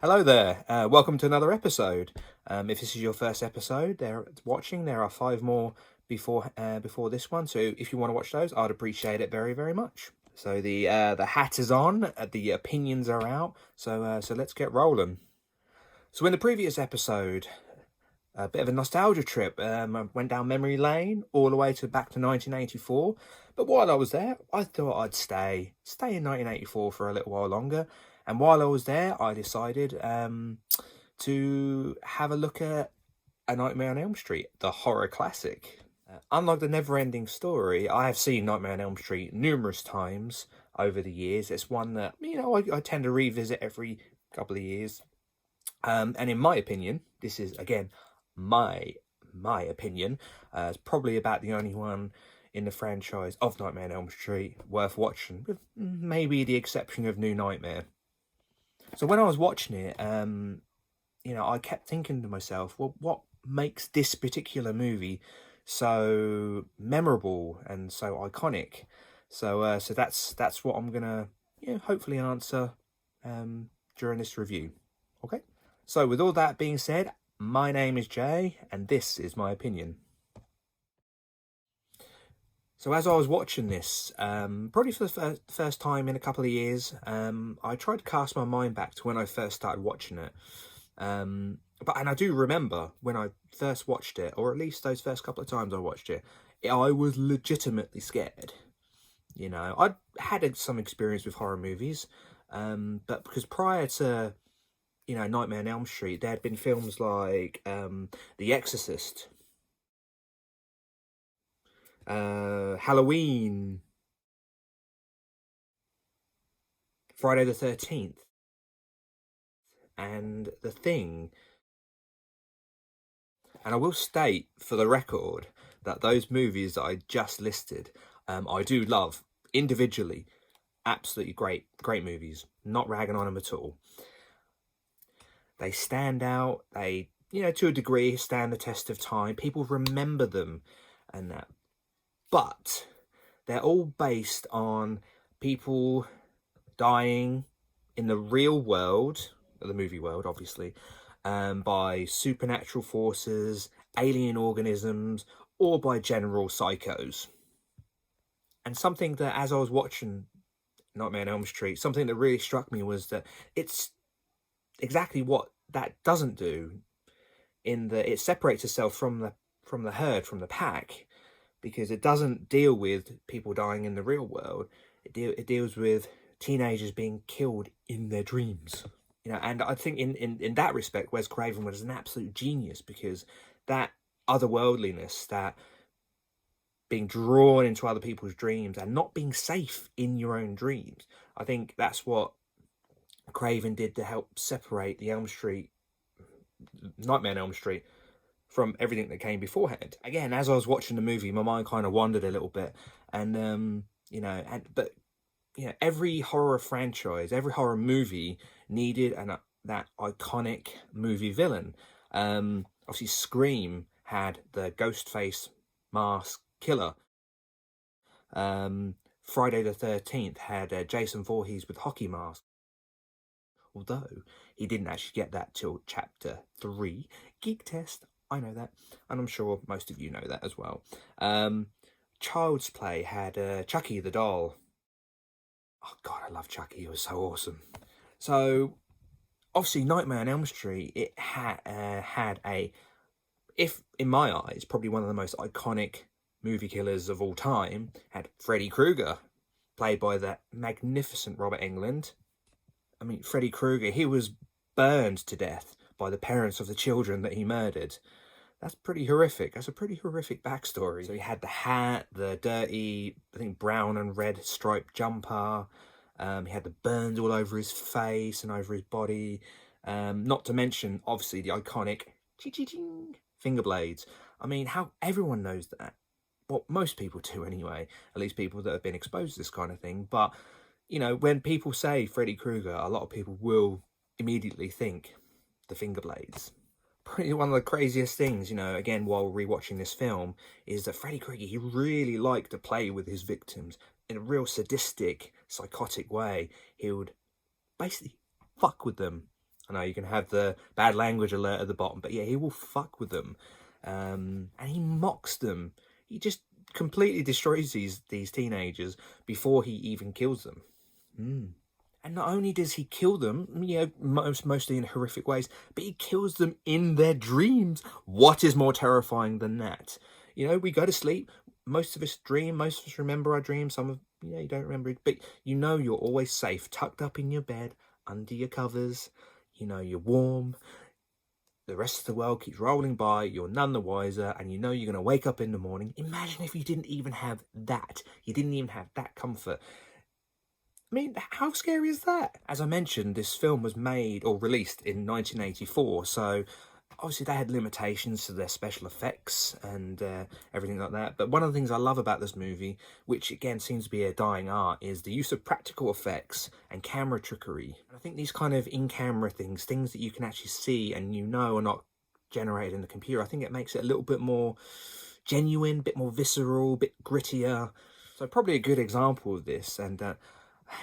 Hello there. Welcome to another episode. If this is your first episode, there are five more before this one. So if you want to watch those, I'd appreciate it very, very much. So the hat is on, the opinions are out. So let's get rolling. So in the previous episode, a bit of a nostalgia trip. I went down memory lane all the way back to 1984. But while I was there, I thought I'd stay in 1984 for a little while longer. And while I was there, I decided to have a look at A Nightmare on Elm Street, the horror classic. Unlike the Never-Ending Story, I have seen Nightmare on Elm Street numerous times over the years. It's one that I tend to revisit every couple of years. And in my opinion, this is again my opinion, it's probably about the only one in the franchise of Nightmare on Elm Street worth watching, with maybe the exception of New Nightmare. So when I was watching it, I kept thinking to myself, well, what makes this particular movie so memorable and so iconic? So that's what I'm gonna hopefully answer during this review. Okay. So with all that being said, my name is Jay, and this is my opinion. So as I was watching this, probably for the first time in a couple of years, I tried to cast my mind back to when I first started watching it. And I do remember when I first watched it, or at least those first couple of times I watched it, I was legitimately scared. I'd had some experience with horror movies, but because prior to Nightmare on Elm Street, there had been films like The Exorcist, Halloween, Friday the 13th, and The Thing. And I will state for the record that those movies that I just listed, I do love individually. Absolutely great movies. Not ragging on them at all. They stand out. They, to a degree, stand the test of time. People remember them and that. But they're all based on people dying in the real world, the movie world, obviously, by supernatural forces, alien organisms, or by general psychos. And something that, as I was watching Nightmare on Elm Street, something that really struck me was that it's exactly what that doesn't do, in that it separates itself from the herd, from the pack, because it doesn't deal with people dying in the real world. It deals with teenagers being killed in their dreams. And I think in that respect, Wes Craven was an absolute genius, because that otherworldliness, that being drawn into other people's dreams and not being safe in your own dreams, I think that's what Craven did to help separate the Nightmare on Elm Street from everything that came beforehand. Again, as I was watching the movie, my mind kind of wandered a little bit, and every horror franchise, every horror movie needed that iconic movie villain. Obviously, Scream had the Ghostface mask killer. Friday the 13th had Jason Voorhees with hockey mask. Although he didn't actually get that till chapter 3. Geek test, I know that, and I'm sure most of you know that as well. Child's Play had Chucky the doll. Oh God, I love Chucky. He was so awesome. So obviously, Nightmare on Elm Street, it had if in my eyes, probably one of the most iconic movie killers of all time, had Freddy Krueger, played by the magnificent Robert Englund. I mean, Freddy Krueger, he was burned to death by the parents of the children that he murdered. That's pretty horrific. That's a pretty horrific backstory. So he had the hat, the dirty, I think, brown and red striped jumper. He had the burns all over his face and over his body. Not to mention, obviously, the iconic finger blades. I mean, how everyone knows that. Well, most people do anyway. At least people that have been exposed to this kind of thing. But, when people say Freddy Krueger, a lot of people will immediately think the finger blades. Probably one of the craziest things, again, while rewatching this film, is that Freddy Krueger, he really liked to play with his victims in a real sadistic, psychotic way. He would basically fuck with them I know you can have the bad language alert at the bottom, but yeah, he will fuck with them. And he mocks them. He just completely destroys these teenagers before he even kills them. And not only does he kill them, mostly in horrific ways, but he kills them in their dreams. What is more terrifying than that? We go to sleep. Most of us dream. Most of us remember our dreams. Some of you don't remember it, but you're always safe, tucked up in your bed, under your covers. You're warm. The rest of the world keeps rolling by. You're none the wiser, and you're going to wake up in the morning. Imagine if you didn't even have that. You didn't even have that comfort. I mean, how scary is that? As I mentioned, this film was made or released in 1984, so obviously they had limitations to their special effects and everything like that. But one of the things I love about this movie, which again seems to be a dying art, is the use of practical effects and camera trickery. And I think these kind of in-camera things that you can actually see and are not generated in the computer, I think it makes it a little bit more genuine, a bit more visceral, a bit grittier. So probably a good example of this. And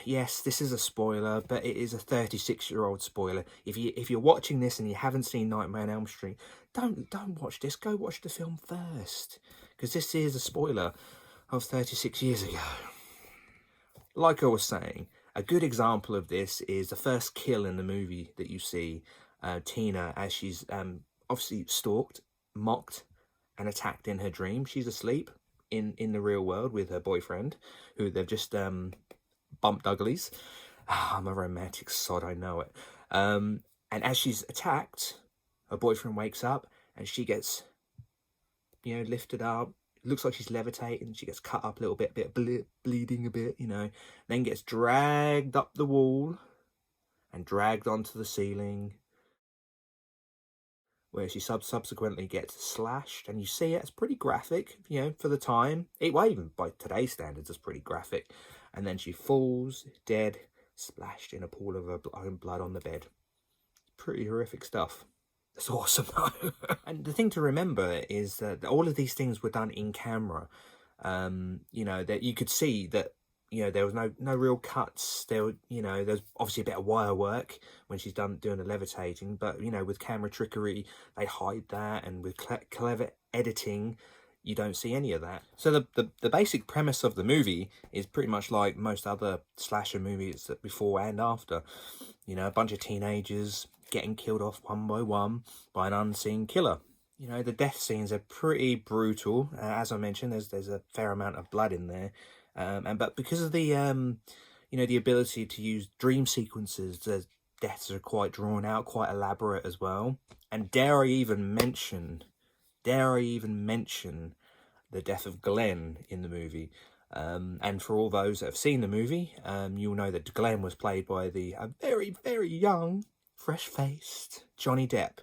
yes, this is a spoiler, but it is a 36-year-old spoiler. If you're watching this and you haven't seen Nightmare on Elm Street, don't watch this. Go watch the film first, because this is a spoiler of 36 years ago. Like I was saying, a good example of this is the first kill in the movie that you see Tina as she's obviously stalked, mocked, and attacked in her dream. She's asleep in the real world with her boyfriend, who they've just bumped uglies. I'm a romantic sod, I know it. And as she's attacked, her boyfriend wakes up and she gets, lifted up. It looks like she's levitating. She gets cut up a little bit bleeding a bit, then gets dragged up the wall and dragged onto the ceiling, where she subsequently gets slashed, and you see it. It's pretty graphic, for the time. Even by today's standards, it's pretty graphic. And then she falls dead, splashed in a pool of her own blood on the bed. Pretty horrific stuff. It's awesome, though. And the thing to remember is that all of these things were done in camera. That you could see that, there was no real cuts. There's obviously a bit of wire work when she's doing the levitating. But, with camera trickery, they hide that. And with clever editing, you don't see any of that. So the basic premise of the movie is pretty much like most other slasher movies before and after. A bunch of teenagers getting killed off one by one by an unseen killer. The death scenes are pretty brutal. As I mentioned, there's a fair amount of blood in there. But because of the the ability to use dream sequences, the deaths are quite drawn out, quite elaborate as well. And dare I even mention the death of Glenn in the movie. And for all those that have seen the movie, you'll know that Glenn was played by a very, very young, fresh-faced Johnny Depp.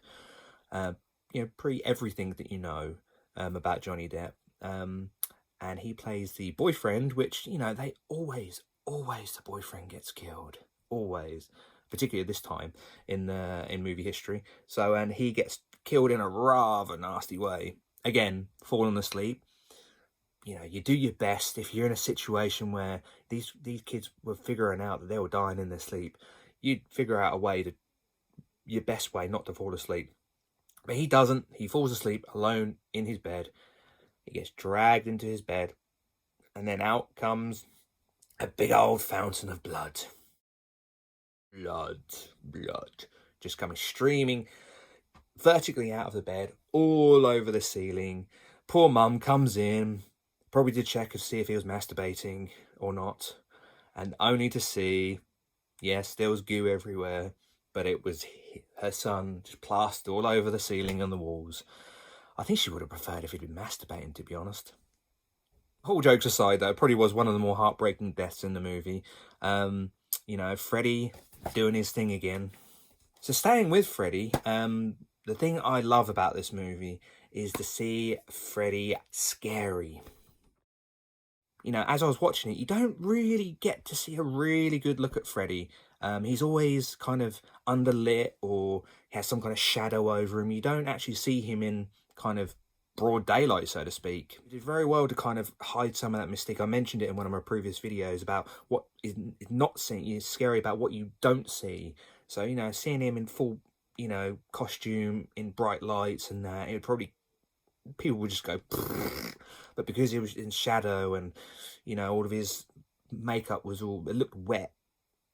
Pre everything that you know about Johnny Depp. And he plays the boyfriend, which, they always the boyfriend gets killed. Always. Particularly this time in movie history. So, and he gets killed in a rather nasty way. Again, falling asleep. You do your best if you're in a situation where these kids were figuring out that they were dying in their sleep. You'd figure out your best way not to fall asleep. But he doesn't. He falls asleep alone in his bed. He gets dragged into his bed. And then out comes a big old fountain of blood. Blood. Just coming streaming vertically out of the bed, all over the ceiling. Poor mum comes in, probably to check to see if he was masturbating or not. And only to see, yes, there was goo everywhere, but it was her son just plastered all over the ceiling and the walls. I think she would have preferred if he'd been masturbating, to be honest. All jokes aside, though, it probably was one of the more heartbreaking deaths in the movie. Freddy doing his thing again. So staying with Freddy, the thing I love about this movie is to see Freddy scary. As I was watching it, you don't really get to see a really good look at Freddy. He's always kind of underlit or has some kind of shadow over him. You don't actually see him in kind of broad daylight, so to speak. He did very well to kind of hide some of that mystique. I mentioned it in one of my previous videos about what is not seen. It's scary about what you don't see. So, you know, seeing him in full, you know, costume in bright lights and that, it would probably, people would just go, but because he was in shadow and, you know, all of his makeup was all, it looked wet.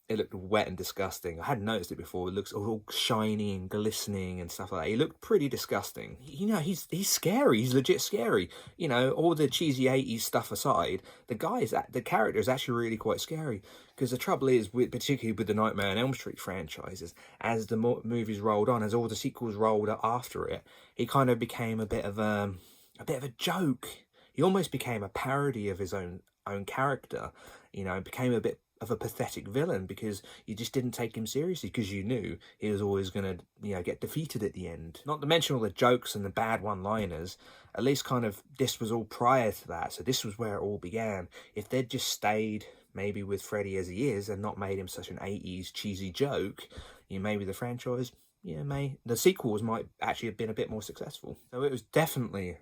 It looked wet and disgusting. I hadn't noticed it before. It looks all shiny and glistening and stuff like that. He looked pretty disgusting. You know, he's scary. He's legit scary. You know, all the cheesy 80s stuff aside, the character is actually really quite scary. Because the trouble is, particularly with the Nightmare on Elm Street franchises, as the movies rolled on, as all the sequels rolled after it, he kind of became a bit of a joke. He almost became a parody of his own character. You know, became a bit of a pathetic villain because you just didn't take him seriously because you knew he was always going to, you know, get defeated at the end. Not to mention all the jokes and the bad one-liners. At least kind of this was all prior to that, so this was where it all began. If they'd just stayed maybe with Freddy as he is and not made him such an 80s cheesy joke, you know, maybe the franchise, yeah, the sequels might actually have been a bit more successful. So it was definitely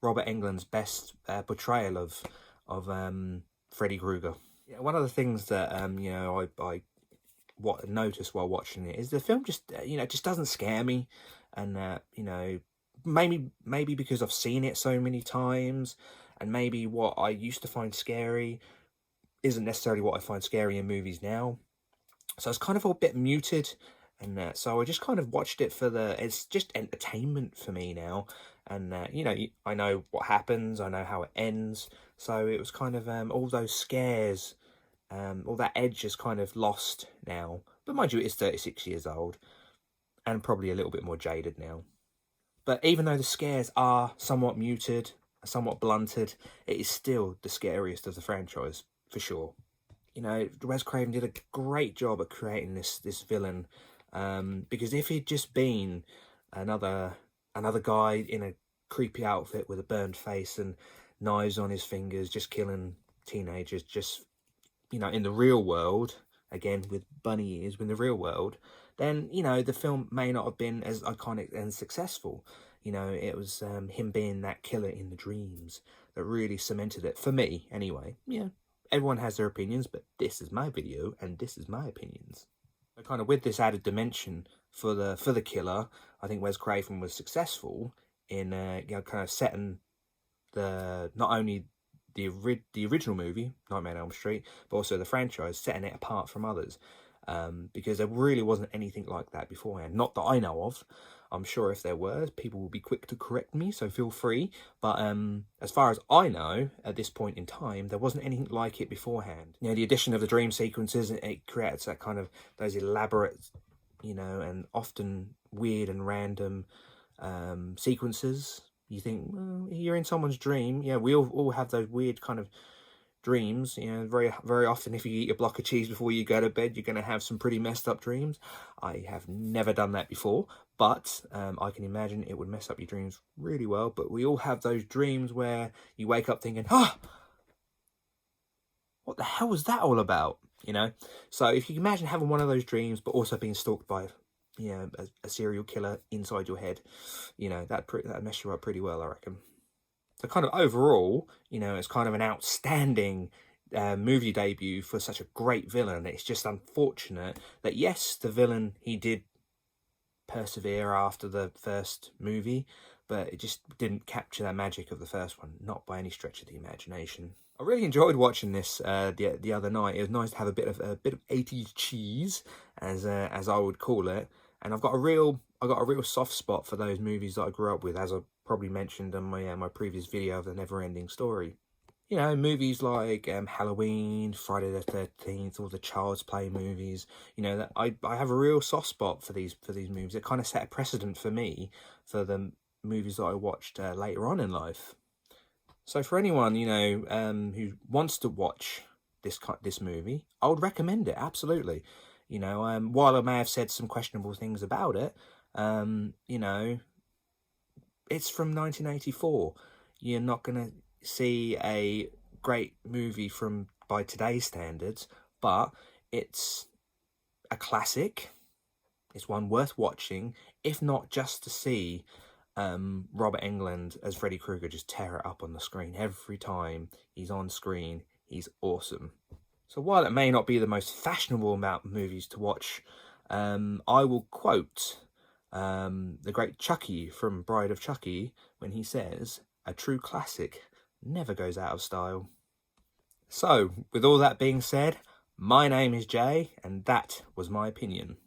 Robert Englund's best portrayal of Freddy Krueger. Yeah, one of the things that you know, I noticed while watching it is the film just you know, just doesn't scare me, and you know, maybe because I've seen it so many times, and maybe what I used to find scary isn't necessarily what I find scary in movies now. So it's kind of a bit muted, and so I just kind of watched it it's just entertainment for me now. And, you know, I know what happens, I know how it ends, so it was kind of, all those scares, all that edge is kind of lost now. But mind you, it is 36 years old, and probably a little bit more jaded now. But even though the scares are somewhat muted, somewhat blunted, it is still the scariest of the franchise, for sure. You know, Wes Craven did a great job at creating this villain, because if he'd just been another guy in a creepy outfit with a burned face and knives on his fingers, just killing teenagers, just, you know, in the real world, again with bunny ears, in the real world, then, you know, the film may not have been as iconic and successful. You know, it was him being that killer in the dreams that really cemented it, for me anyway. Yeah, everyone has their opinions, but this is my video and this is my opinions. So kind of with this added dimension for the killer, I think Wes Craven was successful in you know, kind of setting not only the original movie Nightmare on Elm Street, but also the franchise, setting it apart from others, because there really wasn't anything like that beforehand, not that I know of. I'm sure if there were, people will be quick to correct me, so feel free. But as far as I know, at this point in time, there wasn't anything like it beforehand. You know, the addition of the dream sequences, it creates that kind of, those elaborate, you know, and often weird and random sequences. You think, well, you're in someone's dream. Yeah, we all have those weird kind of dreams. You know, very often if you eat a block of cheese before you go to bed, you're going to have some pretty messed up dreams. I have never done that before, but I can imagine it would mess up your dreams really well. But we all have those dreams where you wake up thinking, what the hell was that all about? You know, so if you can imagine having one of those dreams, but also being stalked by, you know, a serial killer inside your head, you know, that mess you up pretty well, I reckon. So kind of overall, you know, it's kind of an outstanding movie debut for such a great villain. It's just unfortunate that, yes, the villain, he did persevere after the first movie, but it just didn't capture that magic of the first one, not by any stretch of the imagination. I really enjoyed watching this the other night. It was nice to have a bit of 80s cheese, as I would call it. And I got a real soft spot for those movies that I grew up with, as I probably mentioned in my previous video of The Neverending Story. You know, movies like Halloween, Friday the 13th, or the Child's Play movies. You know, that I have a real soft spot for these movies. It kind of set a precedent for me for the movies that I watched later on in life. So for anyone, you know, who wants to watch this movie, I would recommend it, absolutely. You know, while I may have said some questionable things about it, you know, it's from 1984. You're not going to see a great movie by today's standards, but it's a classic. It's one worth watching, if not just to see Robert Englund as Freddy Krueger just tear it up on the screen. Every time he's on screen, he's awesome. So while it may not be the most fashionable amount of movies to watch, I will quote the great Chucky from Bride of Chucky when he says, "A true classic never goes out of style." So, with all that being said, my name is Jay, and that was my opinion.